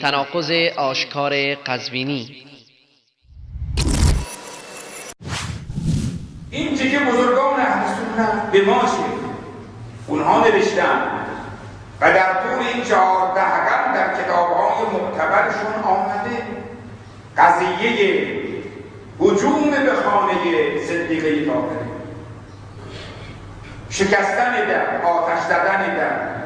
تناقض آشکار قزوینی. این که بزرگان اهل سنت به ما شد، اونها نوشتن و در طول این 14 قرن در کتاب‌های معتبرشون آمده قضیه هجوم به خانه صدیقه طاهره، شکستن در، آتش زدن در،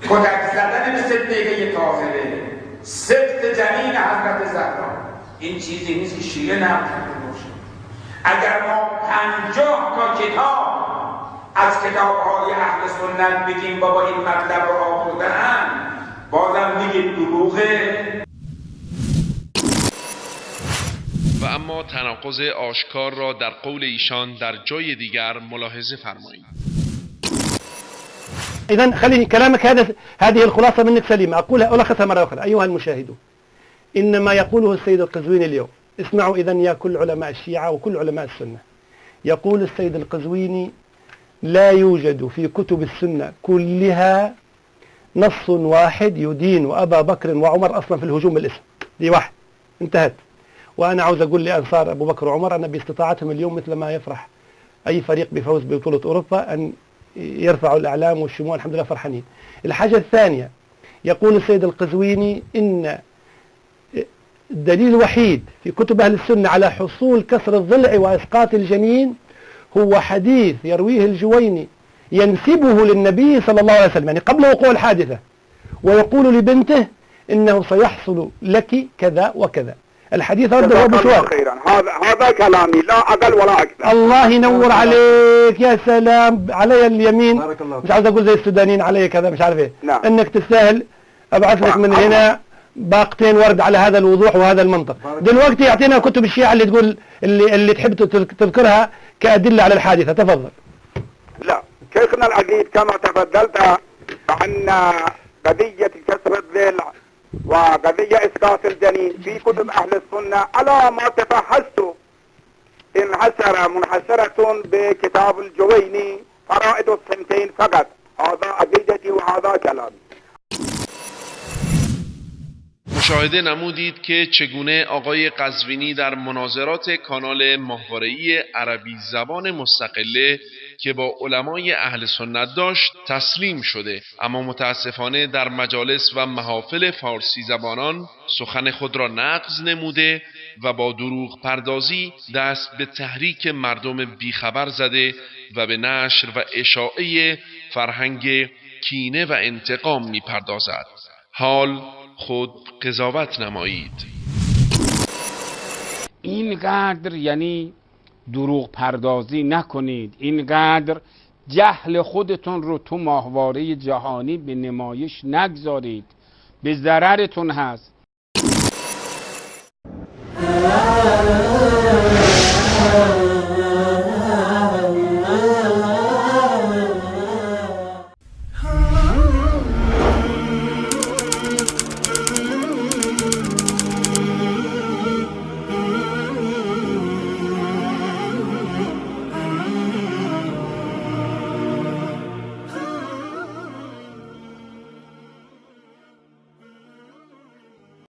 کتک زدن به صدیقه طاهره، سفت جنین حضرت زهرا. این چیزی نیست که شیعه نقل کرده باشه. اگر ما 50 تا کتاب از کتاب‌های اهل سنت بگیم بابا این مطلب رو آوردن، بازم میگه دروغه. و اما تناقض آشکار را در قول ایشان در جای دیگر ملاحظه فرمایید. إذن خلي كلامك هذه الخلاصة منك سليمة. أقولها ألخصها مرة أخرى أيها المشاهدون. إن ما يقوله السيد القزويني اليوم، اسمعوا إذن يا كل علماء الشيعة وكل علماء السنة. يقول السيد القزويني: لا يوجد في كتب السنة كلها نص واحد يدين أبا بكر وعمر أصلا في الهجوم الاسم. دي واحد انتهت. وأنا عاوز أقول لأنصار أبو بكر وعمر أن باستطاعتهم اليوم مثل ما يفرح أي فريق بفوز ببطولة أوروبا أن يرفعوا الأعلام والشموع، الحمد لله فرحانين. الحاجة الثانية، يقول السيد القزويني إن الدليل الوحيد في كتب أهل السنة على حصول كسر الضلع وإسقاط الجنين هو حديث يرويه الجويني ينسبه للنبي صلى الله عليه وسلم، يعني قبل وقوع الحادثة، ويقول لبنته إنه سيحصل لك كذا وكذا. الحديث رده هو مشوار. هذا كلامي لا أقل ولا أكثر. الله ينور عليك، يا سلام علي اليمين. مش عاوز أقول زي السودانيين علي كذا مش عارف إيه. نعم. إنك تستاهل أبعث لك من هنا باقتين ورد على هذا الوضوح وهذا المنطق. دلوقتي يعطينا كتب الشيعة اللي تقول اللي تحب تذكرها كأدلة على الحادثة. تفضل. لا، شيخنا العزيز كما تفضلت عن قضية كسر الضلع وقضية إسقاط الجنين في كتب أهل السنة على ما تفحصت منحسرة بكتاب الجويني فرائد الصمتين فقط. هذا عقيدتي وهذا كلامي. مشاهده نمودید که چگونه آقای قزوینی در مناظرات کانال ماهواره‌ای عربی زبان مستقله که با علمای اهل سنت داشت تسلیم شده، اما متاسفانه در مجالس و محافل فارسی زبانان سخن خود را نقض نموده و با دروغ پردازی دست به تحریک مردم بیخبر زده و به نشر و اشاعه فرهنگ کینه و انتقام می پردازد. حال خود قضاوت نمایید. اینقدر یعنی دروغ پردازی نکنید، اینقدر جهل خودتون رو تو ماهواره جهانی به نمایش نگذارید، به ضررتون هست.